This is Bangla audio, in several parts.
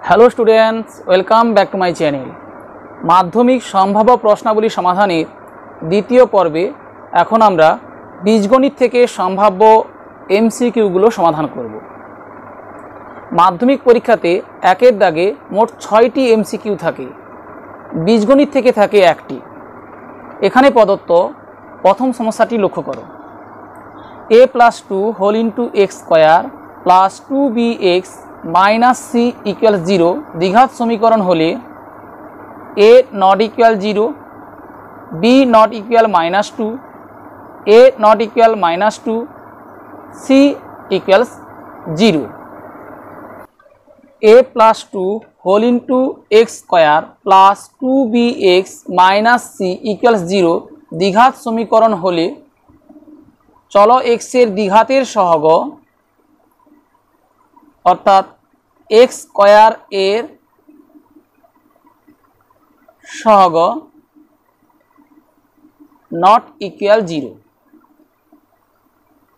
Hello students, welcome back to my channel. মাধ্যমিক সম্ভাব্য প্রশ্নাবলী সমাধানের দ্বিতীয় পর্বে এখন আমরা বীজগণিত থেকে সম্ভাব্য এমসিকিউগুলো সমাধান করব। মাধ্যমিক পরীক্ষাতে একের দাগে মোট 6টি এমসিকিউ থাকে, বীজগণিত থেকে থাকে 1টি। এখানে প্রদত্ত প্রথম সমস্যাটি লক্ষ্য করো। a+2 whole into x square plus 2bx minus c equal 0 দ্বিঘাত সমীকরণ হলে a not equal 0, b not equal -2, a not equal -2, c equals 0। a+2 whole into x square plus 2bx minus c equals 0 দ্বিঘাত সমীকরণ হলে চলো এক্সের দ্বিঘাতের সহগ অর্থাৎ এক্স স্কোয়ার এর সহগ নট ইকুয়াল 0।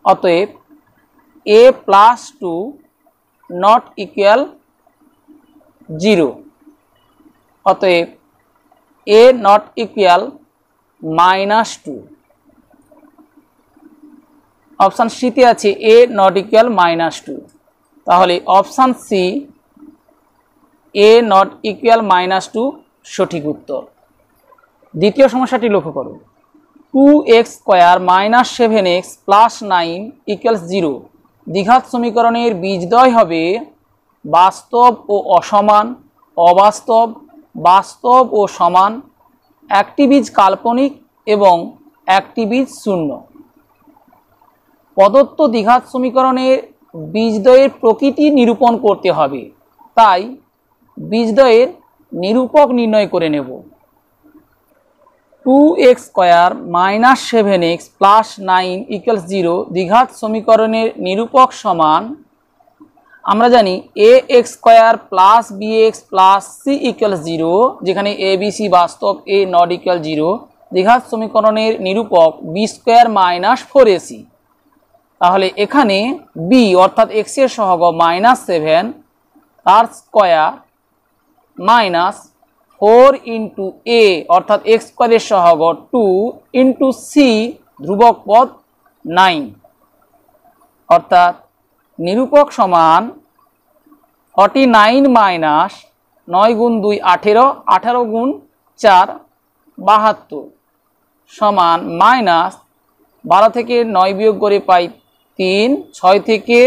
অতএব a+2 নট ইকুয়াল 0। অতএব a নট ইকুয়াল -2। অপশান সিতে আছে a নট ইকুয়াল -2, তাহলে option c a not equal -2 সঠিক উত্তর। দ্বিতীয় সমস্যাটি লক্ষ্য করো। 2x square minus 7x plus 9 equals 0 দ্বিঘাত সমীকরণের বীজদ্বয় হবে বাস্তব ও অসমান, অবাস্তব, বাস্তব ও সমান, একটি বীজ কাল্পনিক এবং একটি বীজ শূন্য। প্রদত্ত দ্বিঘাত সমীকরণের বীজদ্বয়ের প্রকৃতি নিরূপণ করতে হবে, তাই বীজদ্বয়ের নিরূপক নির্ণয় করে নেব। 2x square minus 7x plus 9 equals 0 দ্বিঘাত সমীকরণের নিরূপক সমান, আমরা জানি ax square plus bx plus c equals 0, যেখানে a b c বাস্তব, a নট ইকুয়াল 0। দ্বিঘাত সমীকরণের নিরূপক b স্কোয়ার মাইনাস 4ac। তাহলে এখানে b অর্থাৎ x এর সহগ -7 তার স্কোয়ার মাইনাস 4 ইন্টু a অর্থাৎ x স্কোয়ারের সহগ 2 ইন্টু c ধ্রুবক পদ 9, অর্থাৎ নিরূপক সমান 49 মাইনাস 9 গুণ 2 18, 18 গুণ 4 72 সমান মাইনাস 12 থেকে 9 বিয়োগ করে পাই 3, 6 থেকে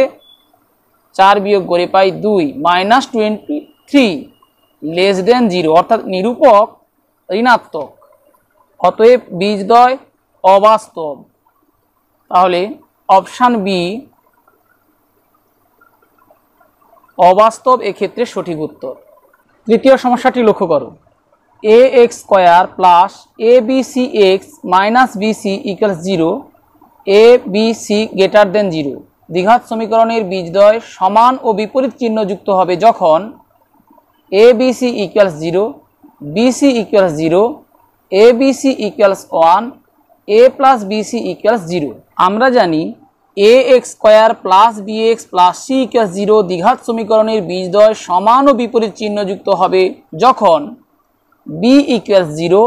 4 বিয়োগ করে পাই 2, -23 লেস দেন 0, অর্থাৎ নিরূপক ঋণাত্মক। অতএব বীজদ্বয় অবাস্তব। তাহলে অপশান বি অবাস্তব এক্ষেত্রে সঠিক উত্তর। তৃতীয় সমস্যাটি লক্ষ্য করো। ax square plus abcx minus bc equals 0, a b c greater than 0 দ্বিঘাত সমীকরণের বীজদ্বয় সমান ও বিপরীত চিহ্ন যুক্ত হবে যখন a b c equals 0, b c equals 0, a b c equals 1, a plus b c equals 0। আমরা জানি ax square plus bx plus c equals 0 দ্বিঘাত সমীকরণের বীজদ্বয় সমান ও বিপরীত চিহ্ন যুক্ত হবে যখন b equals 0,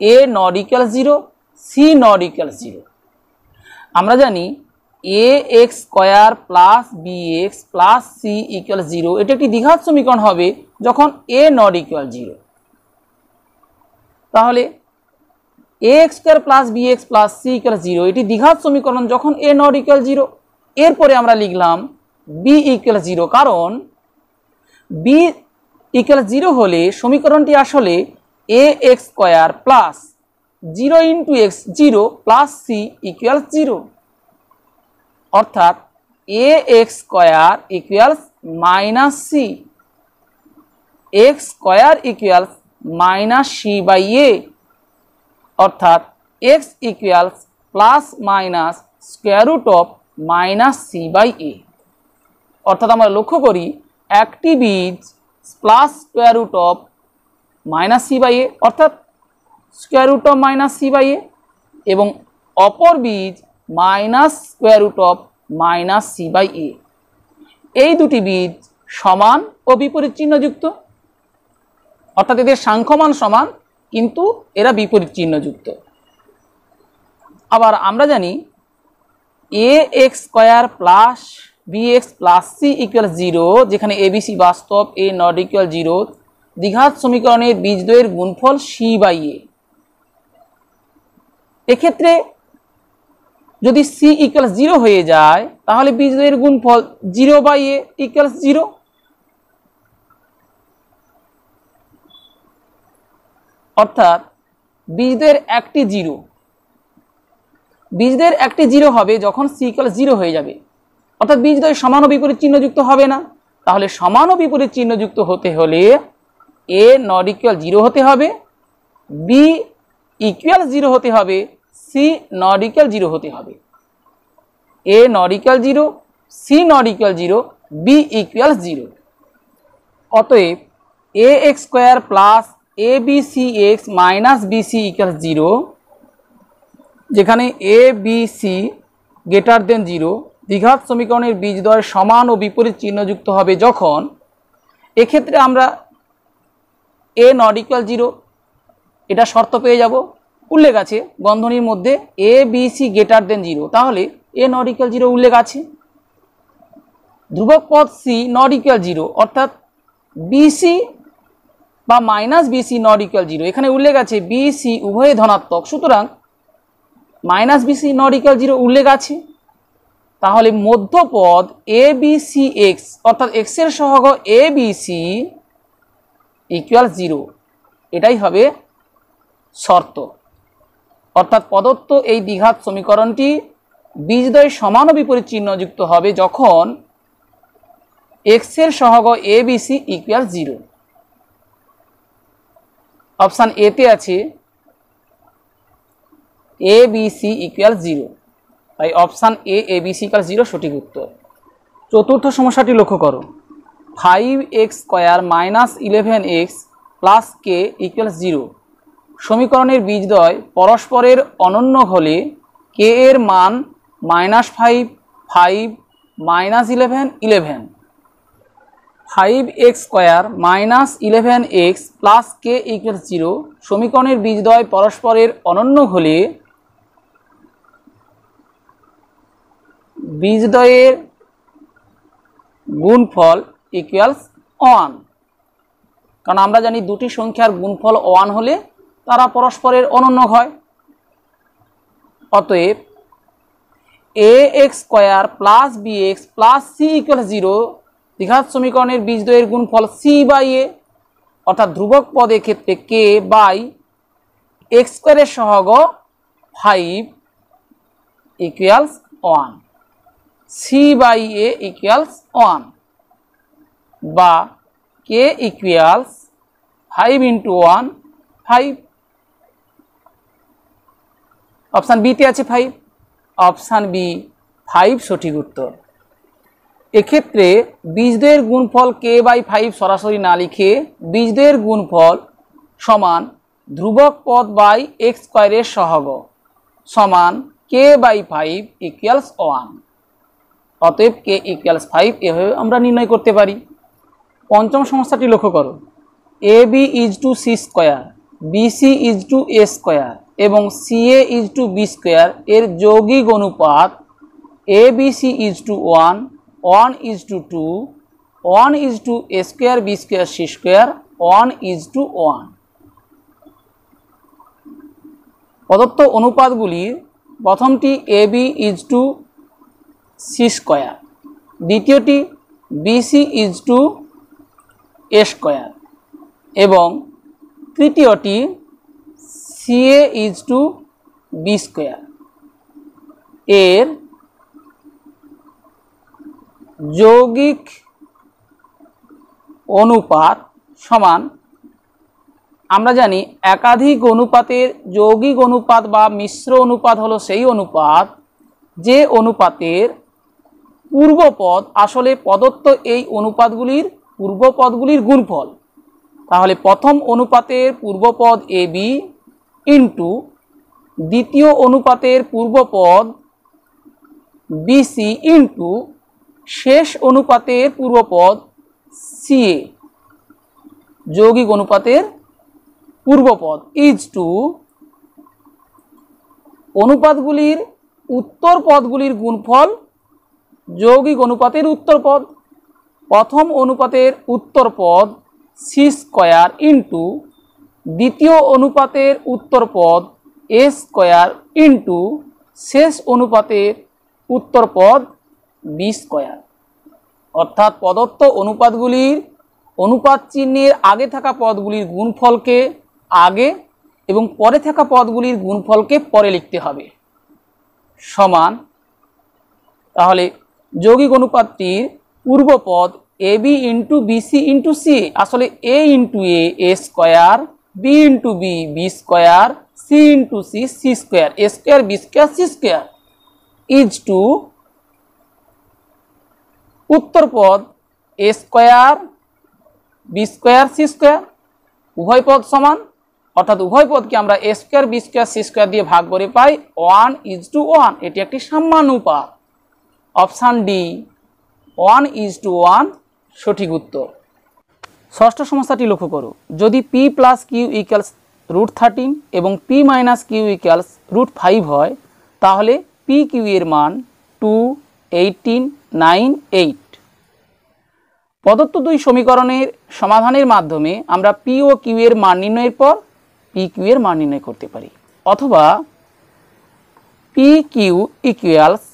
a not equals 0, c not equals 0। আমরা জানি ax square plus bx plus c equal 0 এটি একটি দ্বিঘাত সমীকরণ হবে যখন a নট ইকুয়াল 0। তাহলে ax square plus bx plus c equal 0 এটি দ্বিঘাত সমীকরণ যখন a নট ইকুয়াল 0। এরপরে আমরা লিখলাম b ইকুয়াল 0, কারণ b ইকুয়াল 0 হলে সমীকরণটি আসলে ax square plus 0 into x 0 plus c equal 0, অর্থাৎ ax square equals minus c, x square equals minus c by a, অর্থাৎ x equals plus minus square root of minus c by a। অর্থাৎ আমরা লক্ষ্য করি একটি বীজ plus square root of minus c by a অর্থাৎ square root of minus c by a, এবং অপর বীজ minus square root of minus c by a। এই দুটি বীজ সমান ও বিপরীত চিহ্নযুক্ত, অর্থাৎ এদের সাংখ্যমান সমান কিন্তু এরা বিপরীত চিহ্নযুক্ত। আবার আমরা জানি a x square plus b x plus c equal 0, যেখানে এবিসি বাস্তব, এ নট ইকুয়াল 0, দ্বিঘাত সমীকরণের বীজদ্বয়ের গুণফল সি বাই এ। এক্ষেত্রে যদি সি ইকুয়াল 0 হয়ে যায় তাহলে বীজদ্বয়ের গুণফল 0 বাই এ ইকুয়াল 0। অর্থাৎ বীজদ্বয়ের একটি 0, বীজদ্বয়ের একটি 0 হবে যখন সি ইকুয়াল 0 হয়ে যাবে, অর্থাৎ বীজদ্বয় সমান ও বিপরীত চিহ্নযুক্ত হবে না। তাহলে সমান ও বিপরীত চিহ্নযুক্ত হতে হলে এ নট ইকুয়াল 0 হতে হবে, বি ইকুয়াল 0 হতে হবে, সি নট ইকুয়াল 0 হতে হবে। A not equal 0, c not equal 0, b equal 0। অতএব a x square plus a b c x minus b c equal 0, যেখানে a b c greater than 0, দ্বিঘাত সমীকরণের বীজদ্বয় সমান ও বিপরীত চিহ্নযুক্ত হবে যখন, এক্ষেত্রে আমরা এ নট ইকুয়াল 0 এটা শর্ত পেয়ে যাব, উল্লেখ আছে বন্ধনীর মধ্যে এ বি সি গ্রেটার দেন 0, তাহলে এ নট ইকুয়াল 0 উল্লেখ আছে। ধ্রুবক পদ সি নট ইকুয়াল 0, অর্থাৎ বিসি বা মাইনাস বিসি নট ইকুয়াল 0, এখানে উল্লেখ আছে বিসি উভয়ে ধনাত্মক, সুতরাং মাইনাস বিসি নট ইকুয়াল 0 উল্লেখ আছে। তাহলে মধ্যপদ এ বি সি এক্স, অর্থাৎ এক্স এর সহগ এ বি সি ইকুয়াল 0, এটাই হবে শর্ত। অর্থাৎ প্রদত্ত এই দ্বিঘাত সমীকরণটি বীজদ্বয় সমান ও বিপরীত চিহ্নযুক্ত হবে যখন এক্স এর সহগ a b c equal 0। Option এতে আছে এ বি সি ইকুয়াল 0, তাই option a b c equal 0 সঠিক উত্তর। চতুর্থ সমস্যাটি লক্ষ্য করো, 5x square minus 11x plus k equal 0 সমীকরণের বীজদ্বয় পরস্পরের অনন্য হলে কে এর মান -5, 5, -11, 11। 5x square minus 11x plus k equal 0 সমীকরণের বীজদ্বয় পরস্পরের অনন্য হলে বীজদ্বয়ের গুণফল ইকুয়ালস 1, কারণ আমরা জানি দুটি সংখ্যার গুণফল 1 হলে তারা পরস্পরের অনন্য হয়। অতএব a x square plus b x plus c equal 0 দ্বিঘাত সমীকরণের বীজদ্বয়ের গুণফল সি বাই এ, অর্থাৎ ধ্রুবক পদের ক্ষেত্রে কে বাই এক্স স্কোয়ারের সহগ 5 equals 1, c by a equals 1, বা কে ইকুয়ালস 5 ইন্টু 1 5। অপশান বিতে আছে 5, অপশান বি 5 সঠিক উত্তর। এক্ষেত্রে বীজদ্বয়ের গুণফল কে বাই 5 সরাসরি না লিখে বীজদ্বয়ের গুণফল সমান ধ্রুবক পদ বাই এক্স স্কোয়ারের সহগ সমান কে বাই 5 ইকুয়ালস 1, অতএব কে ইকুয়ালস 5 এভাবে আমরা নির্ণয় করতে পারি। পঞ্চম সমস্যাটি লক্ষ্য করো, a b is to c square, b c is to a square এবং c a is to b square এর যৌগিক অনুপাত a b c is to 1, 1 is to 2, 1 is to a square b square c square, 1 is to 1। প্রদত্ত অনুপাতগুলির প্রথমটি a b is to c square, দ্বিতীয়টি b c is to a square এবং তৃতীয়টি c a is to b square এর যৌগিক অনুপাত সমান, আমরা জানি একাধিক অনুপাতের যৌগিক অনুপাত বা মিশ্র অনুপাত হলো সেই অনুপাত যে অনুপাতের পূর্বপদ আসলে প্রদত্ত এই অনুপাতগুলির পূর্বপদগুলির গুণফল। তাহলে প্রথম অনুপাতের পূর্বপদ এ বি ইন্টু দ্বিতীয় অনুপাতের পূর্বপদ বিসি ইন্টু শেষ অনুপাতের পূর্বপদ CA যৌগিক অনুপাতের পূর্বপদ ইজ টু অনুপাতগুলির উত্তর পদগুলির গুণফল যৌগিক অনুপাতের উত্তর পদ। প্রথম অনুপাতের উত্তর পদ C স্কয়ার ইন্টু দ্বিতীয় অনুপাতের উত্তর পদ A স্কয়ার ইন্টু শেষ অনুপাতের উত্তর পদ B স্কয়ার। অর্থাৎ প্রদত্ত অনুপাতগুলির অনুপাত চিহ্নের আগে থাকা পদগুলির গুণফলকে আগে এবং পরে থাকা পদগুলির গুণফলকে পরে লিখতে হবে সমান। তাহলে যৌগিক অনুপাতটির পূর্বপদ AB into BC into CA, আসলে A into A square, B into B square, C into C square, A square B square C square is to উত্তর পদ A square B square C square, উভয় পদ সমান, অর্থাৎ উভয় পদকে আমরা A square B square C square দিয়ে ভাগ করে পাই 1:1। এটি একটি সাম্যানুপাত। অপশান ডি 1:1 সঠিক উত্তর। ষষ্ঠ সমস্যাটি লক্ষ্য করো, যদি P প্লাস কিউ ইকুয়ালস √13 এবং P মাইনাস কিউ ইকুয়ালস √5 হয় তাহলে P কিউ এর মান 2, 18, 9, 8। প্রদত্ত দুই সমীকরণের সমাধানের মাধ্যমে আমরা P ও কিউ এর মান নির্ণয়ের পর P কিউ এর মান নির্ণয় করতে পারি। অথবা P Q equals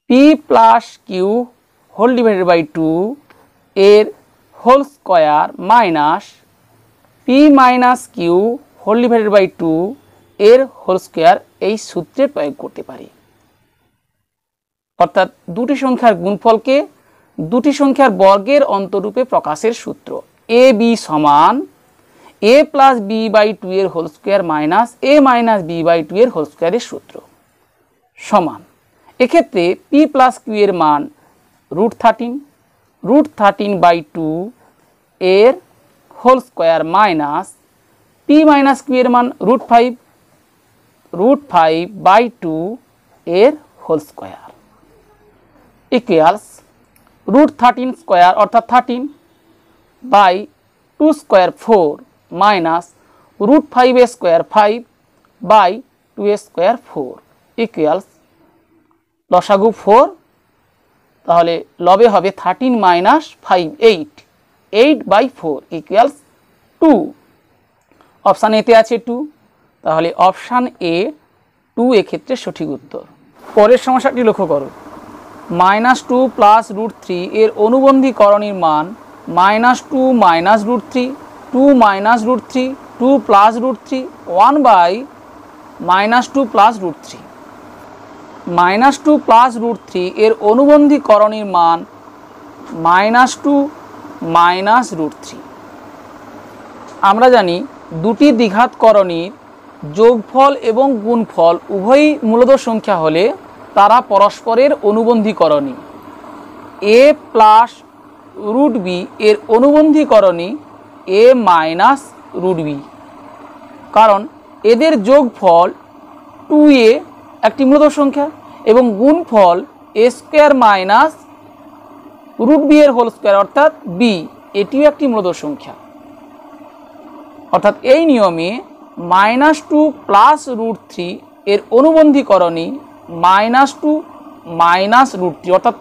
P plus Q whole divided by 2 এর whole square minus P minus Q whole divided by 2 এর হোল স্কয়ার এই সূত্রে প্রয়োগ করতে পারি। অর্থাৎ দুটি সংখ্যার গুণফলকে দুটি সংখ্যার বর্গের অন্তরূপে প্রকাশের সূত্র এ বি সমান a প্লাস বি বাই 2 এর whole square minus a minus B by 2 এর হোল স্কয়ারের সূত্র সমান। এক্ষেত্রে P প্লাস কিউ এর মান √13 বাই 2 এর whole square minus P minus Q এর মান √5 বাই 2 এর হোল স্কয়ার ইকুয়ালস √13 স্কয়ার অর্থাৎ 13 by 2 square 4 minus √5 square 5 by 2 square 4 equals লসাগু 4। তাহলে লবে হবে 13 মাইনাস 5 8 বাই 4 ইকুয়ালস 2। অপশান এতে আছে 2, তাহলে অপশান এ 2 এক্ষেত্রে সঠিক উত্তর। পরের সমস্যাটি লক্ষ্য করো, -2 প্লাস √3 এর অনুবন্ধী করণীর মান -2 minus √3, 2 minus √3, 2 plus √3, 1 by -2 plus √3। -2 plus √3 এর অনুবন্ধী করণীর মান -2 মাইনাস √3। আমরা জানি দুটি দ্বিঘাত করণীর যোগফল এবং গুণফল উভয়ই মূলদ সংখ্যা হলে তারা পরস্পরের অনুবন্ধী করণী। a প্লাস √b এর অনুবন্ধী করণী a মাইনাস √b, কারণ এদের যোগফল 2a একটি মূলদ সংখ্যা এবং গুণফল a স্কয়ার মাইনাস √b এর হোল স্কয়ার অর্থাৎ b, এটিও একটি মূলদ সংখ্যা। অর্থাৎ এই নিয়মে -2 প্লাস √3 এর অনুবন্ধী করণী -2 মাইনাস √3 অর্থাৎ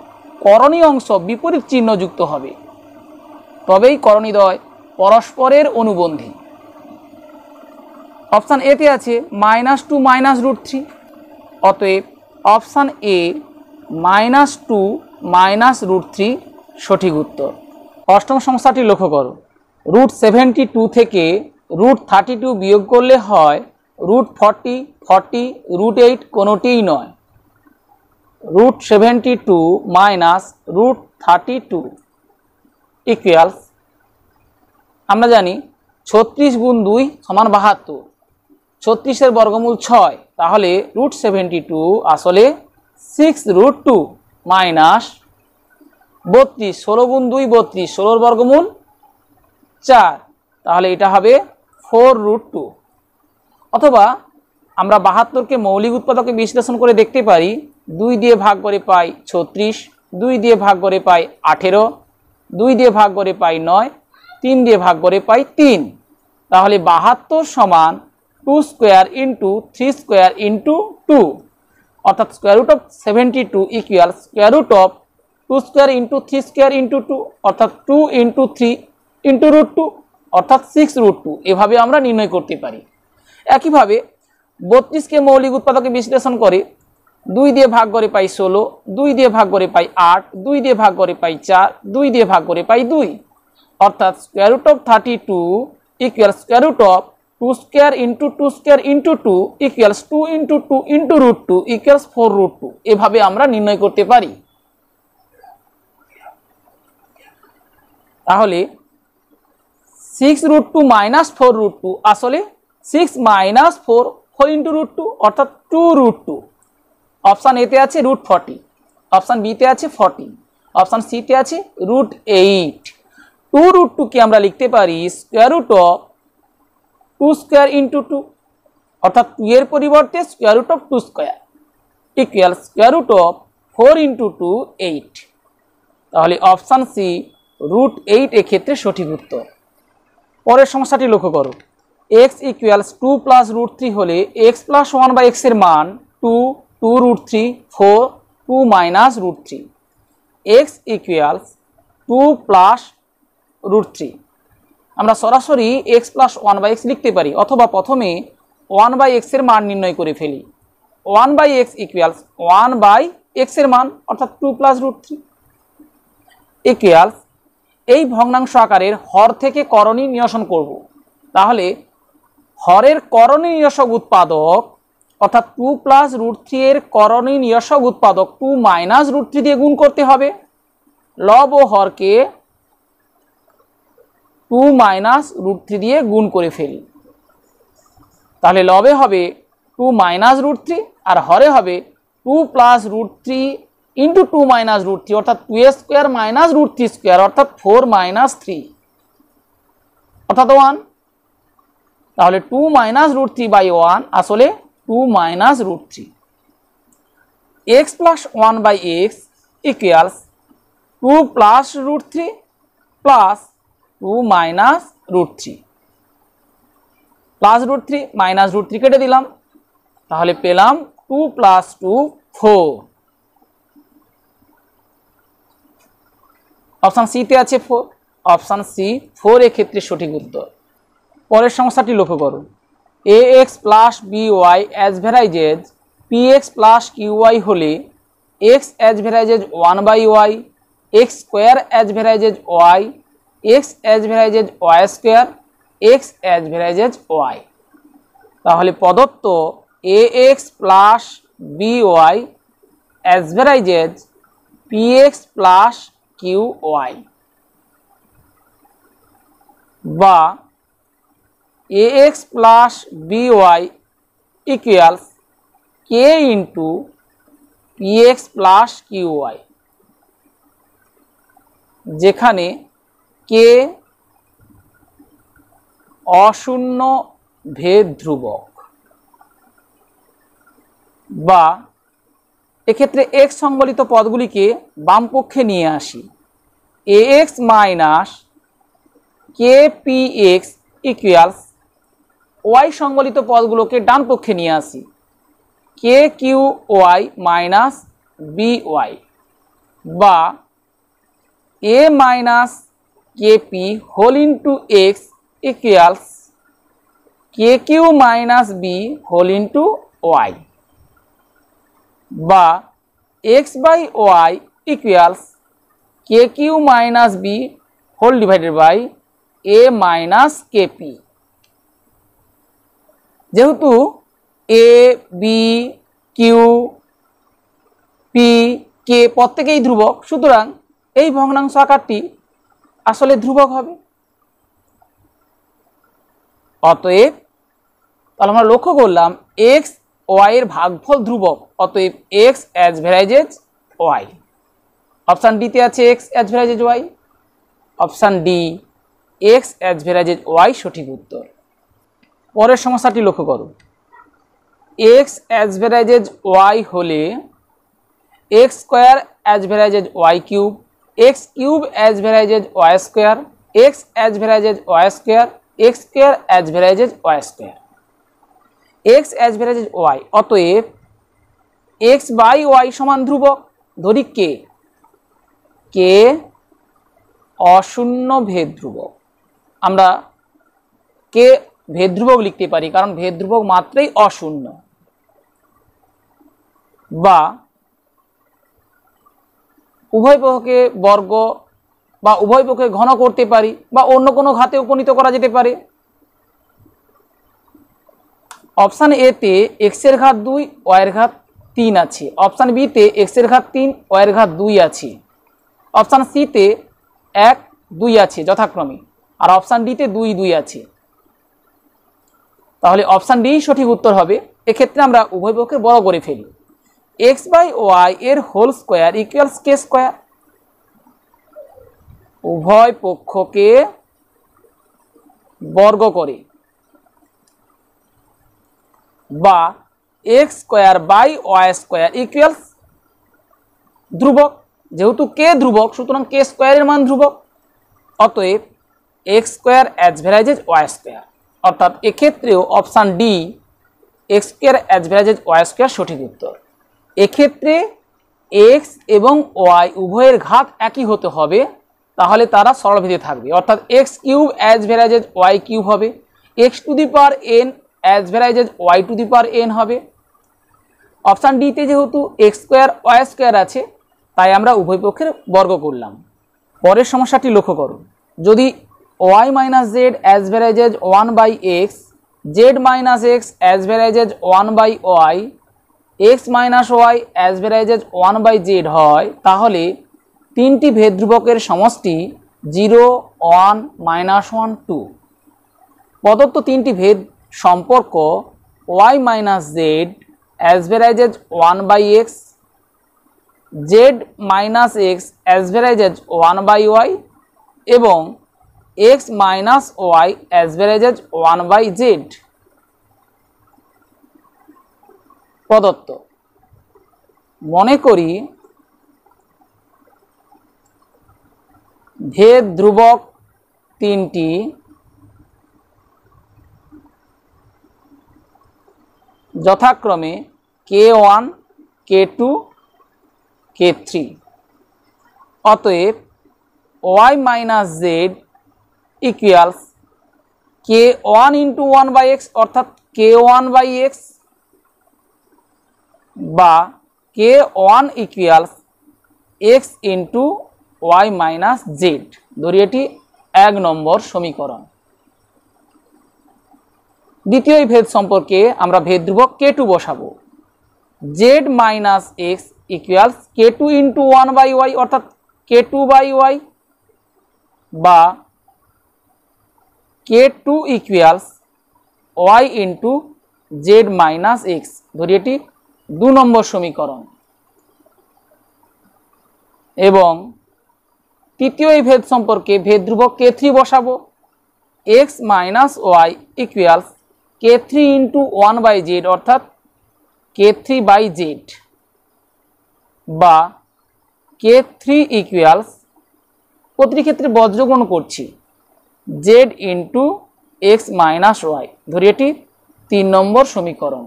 করণী অংশ বিপরীত চিহ্নযুক্ত হবে, তবেই করণীদ্বয় পরস্পরের অনুবন্ধী। অপশান এতে আছে -2 মাইনাস √3, অতএব অপশান এ -2 মাইনাস √3 সঠিক উত্তর। অষ্টম সমস্যাটি লক্ষ্য করো, √72 থেকে √32 বিয়োগ করলে হয় √40, 40, √8 কোনোটিই নয়। √72 মাইনাস √32 ইকুয়ালস, আমরা জানি 36 গুণ 2 সমান 72, 36 এর বর্গমূল 6, তাহলে √72 আসলে 6√2 মাইনাস 32, 16 গুণ 2 32, 16 বর্গমূল 4, তাহলে এটা হবে 4√2। অথবা আমরা 72কে মৌলিক উৎপাদকে বিশ্লেষণ করে দেখতে পারি, 2 দিয়ে ভাগ করে পাই 36, 2 দিয়ে ভাগ করে পাই 18, 2 দিয়ে ভাগ করে পাই 9, 3 দিয়ে ভাগ করে পাই 3। তাহলে 72 সমান 2 স্কোয়ার ইন্টু 3 স্কোয়ার ইন্টু 2, অর্থাৎ square root of 72 equal square root of 2 square into 3 square into 2, অর্থাৎ 2 ইন্টু 3 ইন্টু রুট 2, অর্থাৎ 6 রুট 2। এভাবে আমরা নির্ণয় করতে পারি। একইভাবে 32কে মৌলিক উৎপাদকে বিশ্লেষণ করে 2 দিয়ে ভাগ করে পাই 16, 2 দিয়ে ভাগ করে পাই 8, 2 দিয়ে ভাগ করে পাই 4, 2 দিয়ে ভাগ করে পাই 2, অর্থাৎ square root of 32 equal square root of 2 square into 2 square into 2 equals 2 into 2 into root 2 equals 4 root 2। এভাবে আমরা নির্ণয় করতে পারি। তাহলে 6 রুট 2 মাইনাস 4 রুট 2 আসলে 6 মাইনাস 4 4 ইন্টু রুট 2, অর্থাৎ 2 রুট 2। অপশান এতে আছে রুট 40, অপশান বিতে আছে 40, অপশান সিতে আছে রুট 8। 2 রুট 2কে আমরা লিখতে পারি square root of 2 square into 2, অর্থাৎ 2 এর পরিবর্তে square root of 2 square equal square root of 4 into 2 8। তাহলে অপশান সি রুট 8 এক্ষেত্রে সঠিক উত্তর। পরের সমস্যাটি লক্ষ্য করো। x ইকুয়ালস 2 প্লাস রুট 3 হলে x প্লাস 1 বাই এক্স এর মান 2, 2 root 3, 4, 2 minus root 3। x equals 2 plus root 3, আমরা সরাসরি x প্লাস 1 বাই এক্স লিখতে পারি, অথবা প্রথমে 1 বাই এক্স এর মান নির্ণয় করে ফেলি। 1 by X equals 1 by X এর মান, অর্থাৎ 2 প্লাস রুট 3 ইকুয়ালস এই ভগ্নাংশ আকারের হর থেকে করণী নিরসন করব। তাহলে হরের করণী নিরসক উৎপাদক, অর্থাৎ 2 প্লাস রুট 3 এর করণী নিরসক উৎপাদক 2 মাইনাস রুট 3 দিয়ে গুণ করতে হবে। লব ও হরকে 2 মাইনাস রুট 3 দিয়ে গুণ করে ফেলি। তাহলে লবে হবে 2 মাইনাস রুট 3 আর হরে হবে 2 plus root 3 into 2 minus root 3, অর্থাৎ 2 স্কোয়ার মাইনাস রুট 3 স্কোয়ার, অর্থাৎ 4 মাইনাস 3, অর্থাৎ 1। তাহলে 2 মাইনাস রুট 3 বাই 1 আসলে 2 minus root 3। x plus 1 by X equals 2 plus root 3 plus 2 minus root 3, plus root 3 minus root 3 কেটে দিলাম, তাহলে পেলাম 2 প্লাস 2 4। অপশান সিতে আছে 4, অপশান সি 4 এক্ষেত্রে সঠিক উত্তর। পরের সমস্যাটি লক্ষ্য করো। ax plus by as varies px plus qy হলে x as varies 1 by y, x square as varies y, x as varies y square, x as varies y। তাহলে প্রদত্ত ax plus by as varies px plus qy বা ax plus by equals k into px plus qy, যেখানে k অশূন্য ভেদ ধ্রুবক, বা এক্ষেত্রে x সংবলিত পদগুলিকে বাম পক্ষে নিয়ে আসি। ax minus kpx equals y সংবলিত পদগুলোকে ডান পক্ষে নিয়ে আসি। kqy মাইনাস by বা a minus kp whole into x equals kq minus b whole into y বা x by y equals kq minus b whole divided by a minus kp। যেহেতু a b q p k প্রত্যেকেই ধ্রুবক, সুতরাং এই ভগ্নাংশ আকারটি আসলে ধ্রুবক হবে। অতএব তাহলে আমরা লক্ষ্য করলাম x y এর ভাগফল ধ্রুবক, অতএব x as varies y। Option ডিতে আছে x as varies y, option d x as varies y সঠিক উত্তর। পরের সমস্যাটি লক্ষ্য করো। x অ্যাজ ভ্যারাইজেজ y হলে x square as varies y cube x cube as varies y square, x as varies y square, x square as varies y square, x as varies y। অতএব x বাই y সমান ধ্রুবক, ধরি কে, কে অশূন্য ভেদ ধ্রুবক। আমরা কে ভেদ ধ্রুবক লিখতে পারি কারণ ভেদ ধ্রুবক মাত্রাই অশূন্য, বা উভয় পক্ষকে বর্গ বা উভয় পক্ষকে ঘন করতে পারি, বা অন্য কোনো ঘাতে উপনীত করা যেতে পারে। অপশান এ তে x এর ঘাত 2 y এর ঘাত 3 আছে, অপশান বি তে x এর ঘাত 3 y এর ঘাত 2 আছে, অপশান সি তে 1 2 আছে যথাক্রমে, আর অপশান ডি তে 2 2 আছে। তাহলে অপশান ডি সঠিক উত্তর হবে। এক্ষেত্রে আমরা উভয় পক্ষকে বড় করে ফেলি। x বাই ওয়াই এর whole square equals K square, উভয় পক্ষকে বর্গ করে, বা x square by Y square equals ধ্রুবক, যেহেতু কে ধ্রুবক সুতরাং কে স্কোয়ারের মান ধ্রুবক, অতএব x square as varies y square, অর্থাৎ এক্ষেত্রেও option d x square as varies y square সঠিক উত্তর। এক্ষেত্রে x এবং y উভয়ের ঘাত একই হতে হবে, তাহলে তারা সরলভেদে থাকবে, অর্থাৎ x cube as varies y cube হবে, x to the power n as varies y to the power n হবে। অপশান ডিতে যেহেতু x স্কোয়ার ওয়াই স্কোয়ার আছে তাই আমরা উভয় পক্ষের বর্গ করলাম। পরের সমস্যাটি লক্ষ্য করুন, যদি y minus z as varies 1 by x, z minus x as varies 1 by y, x minus y as varies 1 by z হয়, তাহলে তিনটি ভেদ ধ্রুবকের সমষ্টি 0 1 -1 2। প্রদত্ত তিনটি ভেদ সম্পর্ক y minus z as varies 1 by x, z minus x as varies 1 by y এবং x minus y as varies 1 by z প্রদত্ত। মনে করি ভেদ ধ্রুবক তিনটি যথাক্রমে k1 k2 k3, অতএব y minus Z equals k1 into 1 by X অর্থাৎ k1 বাই এক্স, বা k1 equals X into Y minus Z. ধরি এটি 1 নম্বর সমীকরণ। দ্বিতীয় ভেদ সম্পর্কে আমরা ভেদ ধ্রুবক k2 বসাবো, Z minus X equals k2 into 1 by Y অর্থাৎ k2 বাই ওয়াই, বা k2 equals Y into Z minus X. ধরি এটি 2 নম্বর সমীকরণ। এবং তৃতীয় ভেদ সম্পর্কে ভেদ ধ্রুবক k3 বসাবো, X minus Y equals k3 into 1 by Z অর্থাৎ k3 বাই জেড, বা k3 ইকুয়ালস প্রতিটি ক্ষেত্রে বজ্রগ্রহণ করছি Z into x minus Y. ধরি এটি 3 নম্বর সমীকরণ।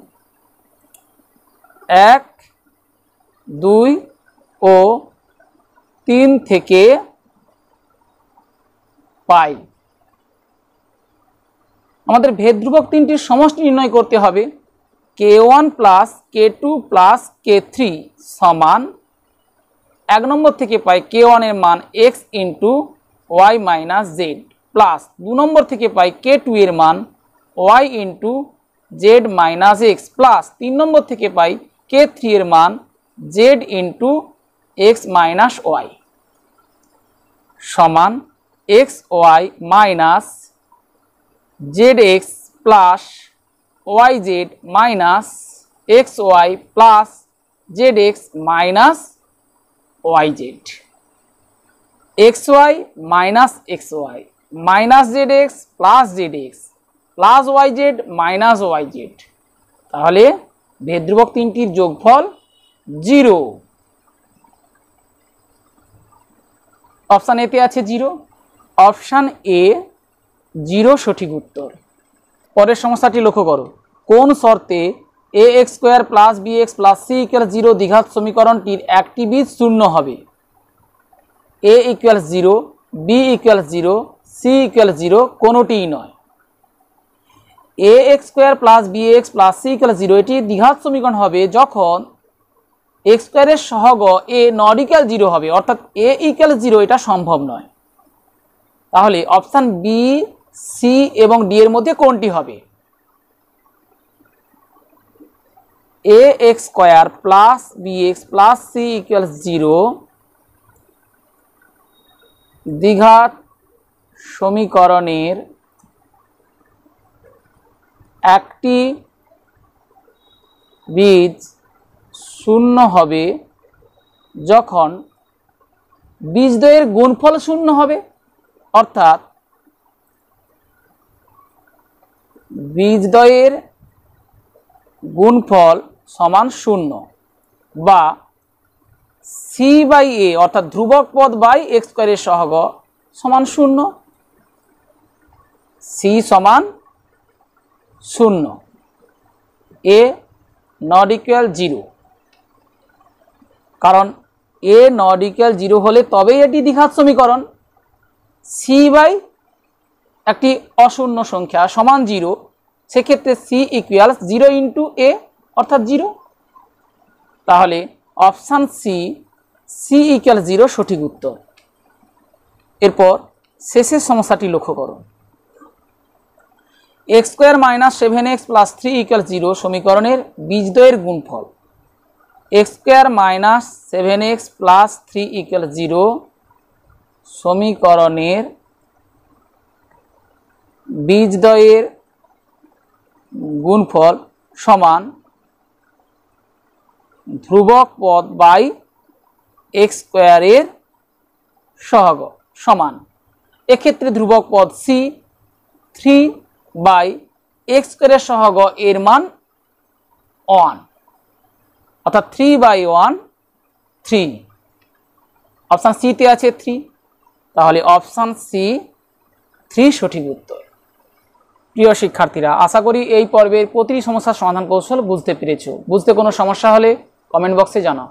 1 2 ও 3 থেকে পাই আমাদের ভেদ ধ্রুবক তিনটির সমষ্টি নির্ণয় করতে হবে। k1 plus k2 plus k3 সমান 1 নম্বর থেকে পাই k1 এর মান x into Y minus z, plus 2 number থেকে পাই k2 এর মান y into Z minus x, plus 3 number থেকে পাই k3 এর মান z into x minus y সমান x y minus z x plus y z minus x y plus z x minus y z, x y minus x y minus z x plus z x plus y z minus y z. তাহলে ভেদ ধ্রুবক তিনটির যোগফল 0। অপশান এতে আছে 0, অপশান এ 0 সঠিক উত্তর। পরের সমস্যাটি লক্ষ্য করো, কোন শর্তে ax square plus bx plus c equal 0 দ্বিঘাত সমীকরণটির একটি বীজ শূন্য হবে? a equal 0, b equal 0, c equal 0 কোনোটিই নয়। ax square plus bx plus c equal 0 এটি দ্বিঘাত সমীকরণ হবে যখন x স্কোয়ারের সহগ a নট ইকুয়াল 0 হবে, অর্থাৎ a ইকুয়াল 0 এটা সম্ভব নয়। তাহলে অপশান বি, সি এবং ডি এর মধ্যে কোনটি হবে? ax square plus bx plus c equal 0 দ্বিঘাত সমীকরণের একটি বীজ শূন্য হবে যখন বীজদ্বয়ের গুণফল শূন্য হবে, অর্থাৎ বীজদ্বয়ের গুণফল সমান 0 বা সি বাই এ অর্থাৎ ধ্রুবক পদ বাই এক্স স্কোয়ারের সহগ সমান 0, সি সমান 0, এ নট ইকুয়াল 0। কারণ এ নট ইকুয়াল 0 হলে তবেই এটি দ্বিঘাত সমীকরণ। সি বাই একটি অশূন্য সংখ্যা সমান 0, সেক্ষেত্রে সি ইকুয়াল 0 ইন্টু এ অর্থাৎ 0। তাহলে অপশান সি, সি ইকুয়াল 0 সঠিক উত্তর। এরপর শেষের সমস্যাটি লক্ষ্য করো, x square minus 7x plus 3 equal 0 সমীকরণের বীজদ্বয়ের গুণফল। X square minus 7x plus 3 equal 0 সমীকরণের বীজদ্বয়ের গুণফল সমান ধ্রুবক পদ বাই এক্স স্কোয়ারের সহগ সমান, এক্ষেত্রে ধ্রুবক পদ সি 3 বাই এক্স স্কোয়ারের সহগ এর মান 1, অর্থাৎ 3 বাই 1 3। অপশান সিতে আছে 3, তাহলে অপশান সি 3 সঠিক উত্তর। প্রিয় শিক্ষার্থীরা, আশা করি এই পর্বের প্রতিটি সমস্যার সমাধান কৌশল বুঝতে পেরেছো। বুঝতে কোনো সমস্যা হলে কমেন্ট বক্সে জানাও।